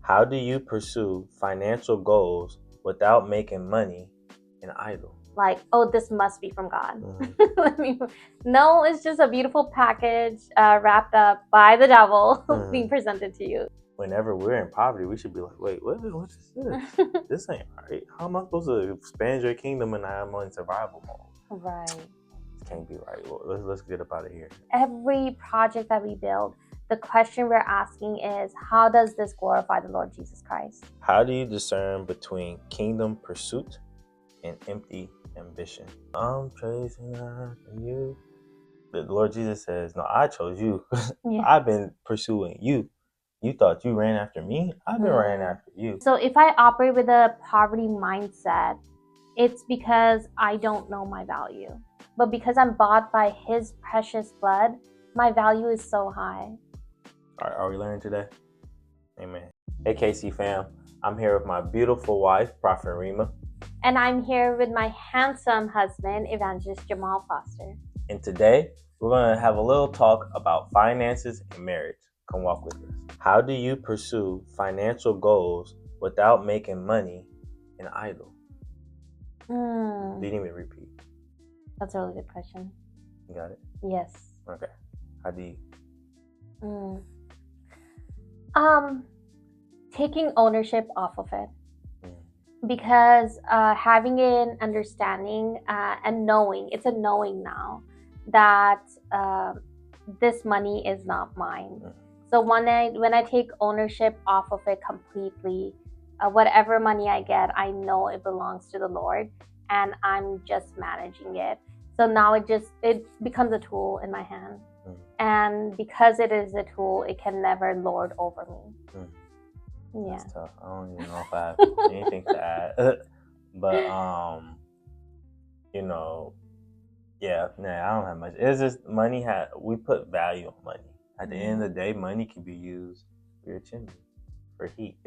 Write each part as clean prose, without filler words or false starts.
How do you pursue financial goals without making money an idol? Like, oh, this must be from God. Mhm. No, it's just a beautiful package wrapped up by the devil being presented to you. Whenever we're in poverty, we should be like, wait, what is this? This ain't right. How am I supposed to expand your kingdom and I'm in survival mode? Right. This can't be right. Well, let's get up out of here. Every project that we build, the question we're asking is, how does this glorify the Lord Jesus Christ? How do you discern between kingdom pursuit and empty ambition? I'm chasing after you. The Lord Jesus says, no, I chose you. Yeah. I've been pursuing you. You thought you ran after me? I've been running after you. So if I operate with a poverty mindset, it's because I don't know my value. But because I'm bought by His precious blood, my value is so high. Are we learning today? Amen. Hey, KC fam. I'm here with my beautiful wife, Prophet Reema. And I'm here with my handsome husband, Evangelist Jamahl Foster. And today, we're going to have a little talk about finances and marriage. Come walk with us. How do you pursue financial goals without making money an idol? Do you need me to repeat? That's a really good question. You got it? Yes. Okay. How do you? Taking ownership off of it. Because having an understanding and knowing, it's a knowing now that this money is not mine. So when I take ownership off of it completely, whatever money I get, I know it belongs to the Lord and I'm just managing it. So now it becomes a tool in my hand. And because it is a tool, it can never lord over me. Yeah. That's tough. I don't even know if I have anything to add. But yeah, I don't have much. It's just money we put value on money. At the end of the day, money can be used for your chimney, for heat.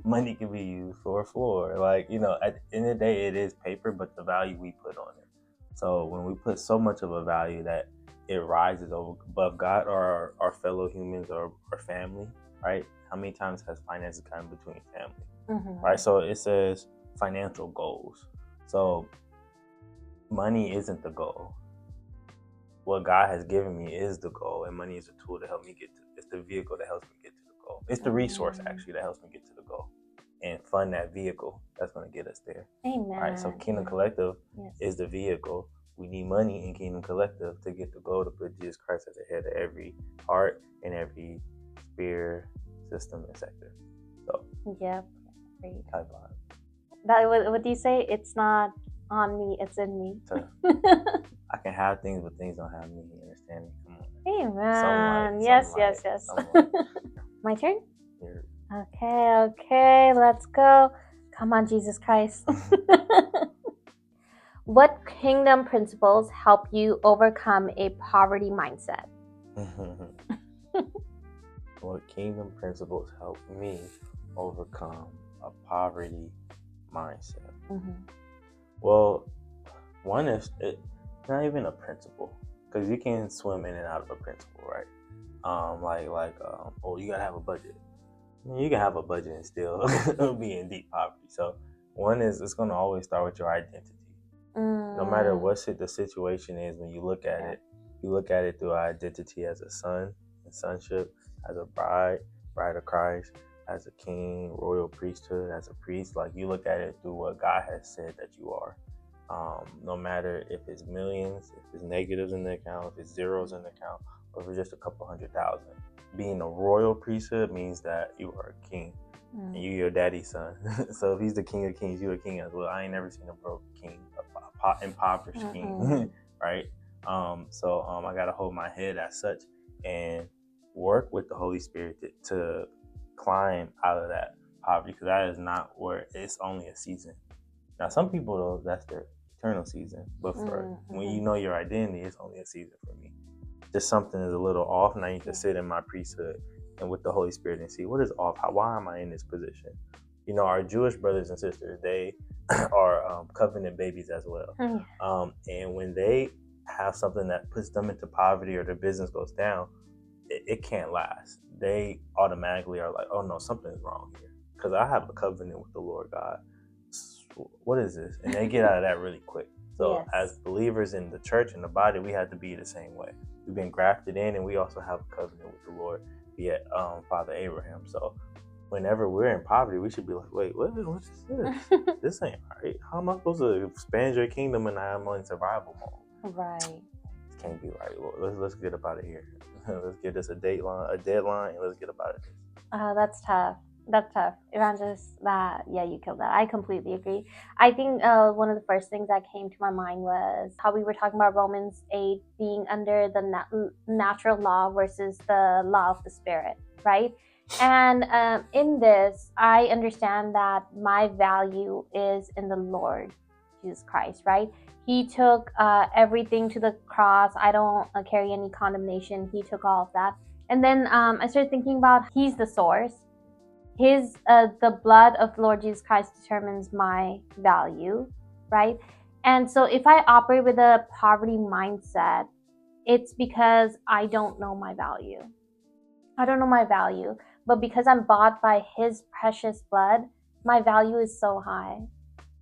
Money can be used for a floor. Like, at the end of the day, it is paper, but the value we put on it. So when we put so much of a value that it rises above God or our fellow humans or our family, right? How many times has finances come between family, right? So it says financial goals. So money isn't the goal. What God has given me is the goal, and money is a tool to help me get to. It's the vehicle that helps me get to the goal. It's the resource actually that helps me get to the goal, and fund that vehicle that's going to get us there. Amen. All right. So Kingdom Collective is the vehicle. We need money in Kingdom Collective to get the goal to put Jesus Christ at the head of every heart and every sphere, system, and sector. So yeah, great. High five. What do you say? It's not on me, it's in me. So, I can have things, but things don't have me. You understand me? Come on. Amen. Yes. My turn? Yeah. Okay, let's go. Come on, Jesus Christ. What kingdom principles help you overcome a poverty mindset? What kingdom principles help me overcome a poverty mindset? Well, one is it's not even a principle, because you can swim in and out of a principle, right? You gotta have a budget. You can have a budget and still be in deep poverty. So one is, it's gonna always start with your identity. No matter what the situation is, when you look at it, you look at it through identity as a son and sonship, as a bride of Christ, as a king, royal priesthood, as a priest. Like, you look at it through what God has said that you are. No matter if it's millions, if it's negatives in the account, if it's zeros in the account, or if it's just a couple 100,000. Being a royal priesthood means that you are a king, and you're your daddy's son. So if he's the king of kings, you're a king as well. I ain't never seen a broke king, impoverished king, right? So I gotta hold my head as such and work with the Holy Spirit to climb out of that poverty, because that is not where it's only a season. Now, some people, though, that's their eternal season. But for when you know your identity, it's only a season for me. Just something is a little off, and I need to sit in my priesthood and with the Holy Spirit and see what is off. Why am I in this position? Our Jewish brothers and sisters, they are covenant babies as well. And when they have something that puts them into poverty or their business goes down, it can't last. they automatically are like, oh no, something is wrong here, because I have a covenant with the Lord God. What is this? And they get out of that really quick. So as believers in the church and the body, we have to be the same way. We've been grafted in, and we also have a covenant with the Lord via Father Abraham. So whenever we're in poverty, we should be like, wait, what's this? This ain't right. How am I supposed to expand your kingdom and I'm in survival mode? Right. This can't be right, Lord. Let's get up out of here. Let's give us a deadline, and let's get up out of this. That's tough. That's tough. Evangelist, you killed that. I completely agree. I think one of the first things that came to my mind was how we were talking about Romans 8 being under the natural law versus the law of the Spirit, right? And in this, I understand that my value is in the Lord Jesus Christ, right? He took everything to the cross. I don't carry any condemnation. He took all of that. And then I started thinking about He's the source. The blood of the Lord Jesus Christ determines my value, right? And so if I operate with a poverty mindset, it's because I don't know my value. I don't know my value, but because I'm bought by His precious blood, my value is so high.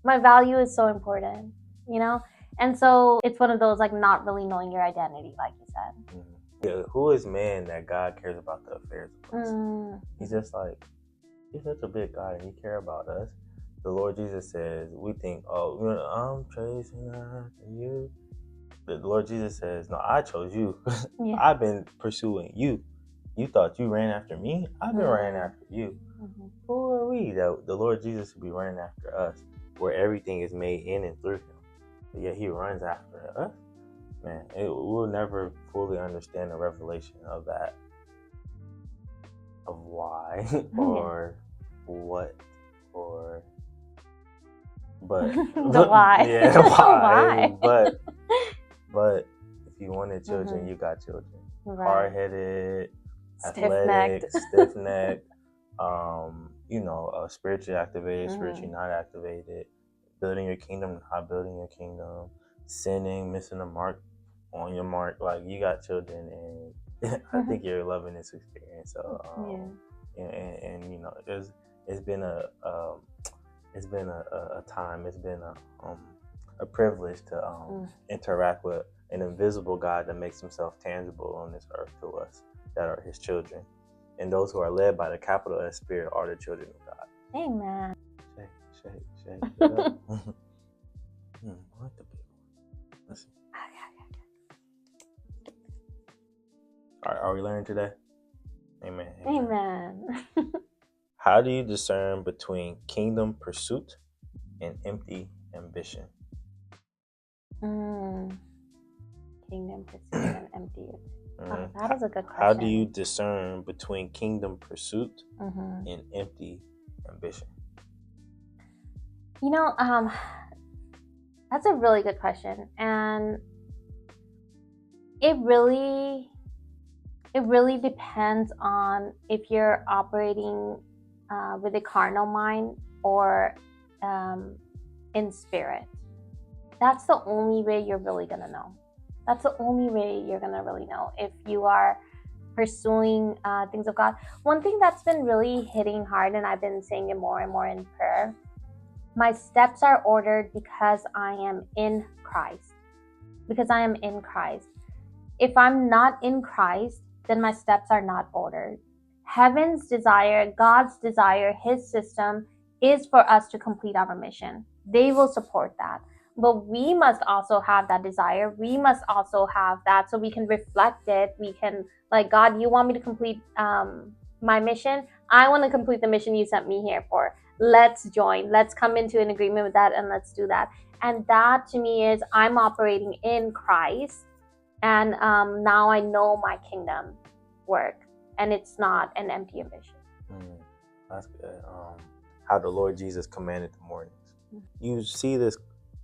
My value is so important, you know? And so it's one of those, like, not really knowing your identity, like you said. Yeah, who is man that God cares about the affairs of us? He's just like, He's such a big God, and He cares about us. The Lord Jesus says, we think, oh, I'm chasing after you. The Lord Jesus says, no, I chose you. Yeah. I've been pursuing you. You thought you ran after me? I've been running after you. Mm-hmm. Who are we that the Lord Jesus would be running after us, where everything is made in and through Him? But yet He runs after us? Man, we'll never fully understand the revelation of that, of why or what or but the why. Yeah, why? But if you wanted children, you got children. Right. Hard-headed, athletic, stiff-necked, spiritually activated, spiritually not activated, building your kingdom, not building your kingdom, sinning, missing the mark on your mark. Like, you got children, and I think you're loving this experience. So and it's been a time, it's been a privilege to interact with an invisible God that makes Himself tangible on this earth to us that are His children, and those who are led by the capital S Spirit are the children of God. Amen. Shake. I like the big one. Listen. Are we learning today? Amen. How do you discern between kingdom pursuit and empty ambition? Kingdom pursuit and empty. That is a good question. How do you discern between kingdom pursuit and empty ambition? That's a really good question, and it really depends on if you're operating with a carnal mind or in spirit. That's the only way you're really gonna know. That's the only way you're gonna really know if you are pursuing things of God. One thing that's been really hitting hard, and I've been saying it more and more in prayer, my steps are ordered because I am in Christ. Because I am in Christ. If I'm not in Christ, then my steps are not ordered. Heaven's desire, God's desire, His system is for us to complete our mission. They will support that. But we must also have that desire. We must also have that so we can reflect it. We can, like, God, you want me to complete my mission? I want to complete the mission you sent me here for. Let's join. Let's come into an agreement with that, and let's do that. And that to me is I'm operating in Christ, and now I know my kingdom work, and it's not an empty ambition. That's good. How the Lord Jesus commanded the mornings. You see this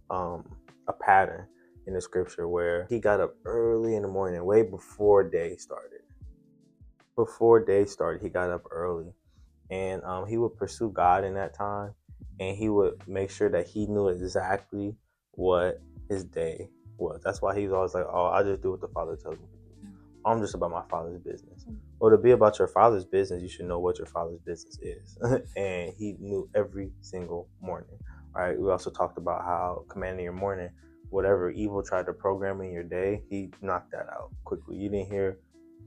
a pattern in the scripture where He got up early in the morning, way before day started. Before day started, He got up early, and He would pursue God in that time, and He would make sure that He knew exactly what His day was. That's why He's always like, oh, I just do what the Father tells me to do. I'm just about my Father's business. Well, to be about your father's business, you should know what your father's business is. And he knew every single morning, right? We also talked about how commanding your morning, whatever evil tried to program in your day, he knocked that out quickly. You didn't hear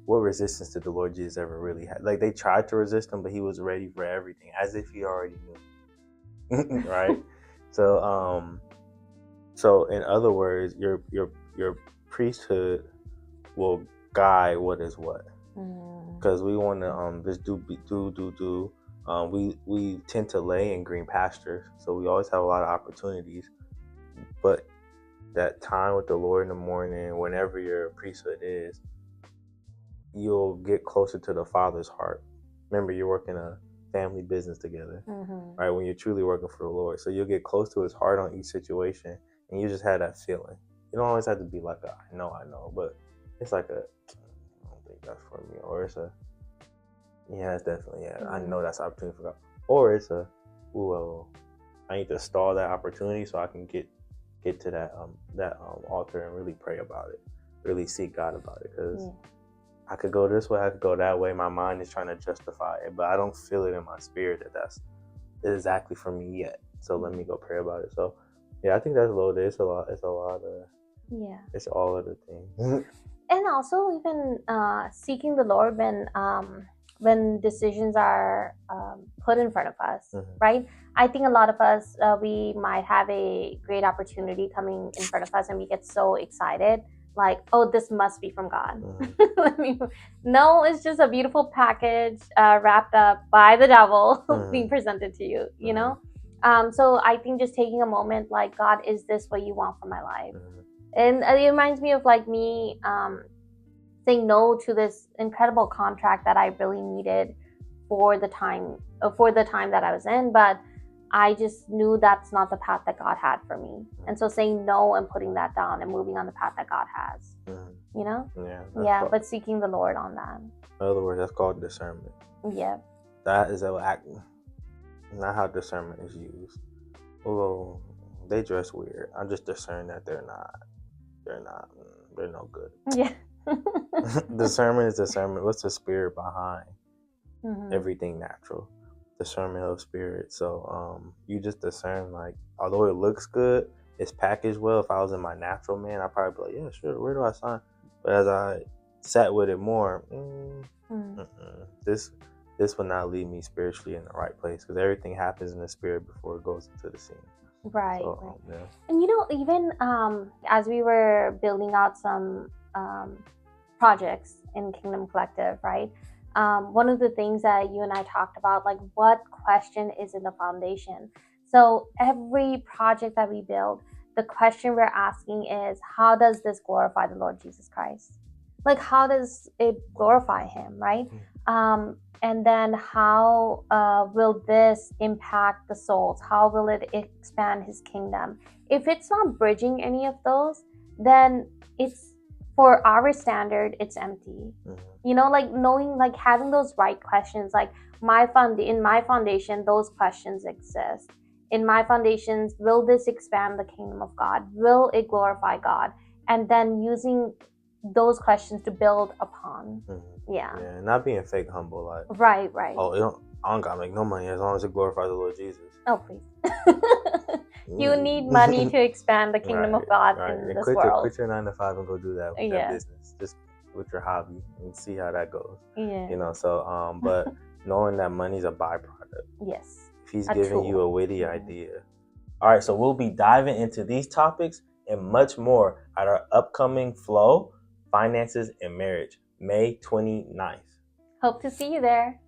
what resistance did the Lord Jesus ever really had. Like, they tried to resist him, but he was ready for everything, as if he already knew. Right? So in other words, your priesthood will guide what is what. Because we want to just do. We tend to lay in green pastures, so we always have a lot of opportunities. But that time with the Lord in the morning, whenever your priesthood is, you'll get closer to the Father's heart. Remember, you're working a family business together, right? When you're truly working for the Lord, so you'll get close to His heart on each situation, and you just have that feeling. You don't always have to be like, I know, but it's like I don't think that's for me, or it's it's definitely, I know that's an opportunity for God, or it's I need to stall that opportunity so I can get to that altar and really pray about it, really seek God about it, because I could go this way, I could go that way. My mind is trying to justify it, but I don't feel it in my spirit that that's exactly for me yet. So let me go pray about it. So I think that's loaded. It's a lot of it's all of the things. And also even seeking the Lord when decisions are put in front of us, right? I think a lot of us, we might have a great opportunity coming in front of us and we get so excited, like, oh, this must be from God. No, it's just a beautiful package wrapped up by the devil being presented to you, you know? So I think just taking a moment, like, God, is this what you want for my life? And it reminds me of like me saying no to this incredible contract that I really needed for the time that I was in, but I just knew that's not the path that God had for me. And so saying no and putting that down and moving on the path that God has, you know? But seeking the Lord on that. In other words, that's called discernment. Yeah. That is not how discernment is used. Although they dress weird, I'm just discerning that they're no good. Yeah. Discernment is discernment. What's the spirit behind everything natural? Discernment of spirit. So you just discern, like, although it looks good, it's packaged well. If I was in my natural man, I'd probably be like, yeah, sure, where do I sign? But as I sat with it more, this would not lead me spiritually in the right place, because everything happens in the spirit before it goes into the scene. Right. And you know, even as we were building out some projects in Kingdom Collective, right? One of the things that you and I talked about, like, what question is in the foundation? So every project that we build, the question we're asking is, how does this glorify the Lord Jesus Christ? Like, how does it glorify Him, right? And then how will this impact the souls? How will it expand His kingdom? If it's not bridging any of those, then it's, for our standard, it's empty. You know, like knowing, like having those right questions, like in my foundation, those questions exist. In my foundations, will this expand the kingdom of God? Will it glorify God? And then using those questions to build upon. Yeah, not being fake humble, like, right. Oh, I don't gotta make no money as long as it glorifies the Lord Jesus. Oh, please. You need money to expand the kingdom of God in this world. Quit your 9 to 5 and go do that with that business. Just with your hobby and see how that goes. You know, so but knowing that money's a byproduct. Yes. If He's giving you a witty idea. All right, so we'll be diving into these topics and much more at our upcoming Flow, Finances and Marriage, May 29th. Hope to see you there.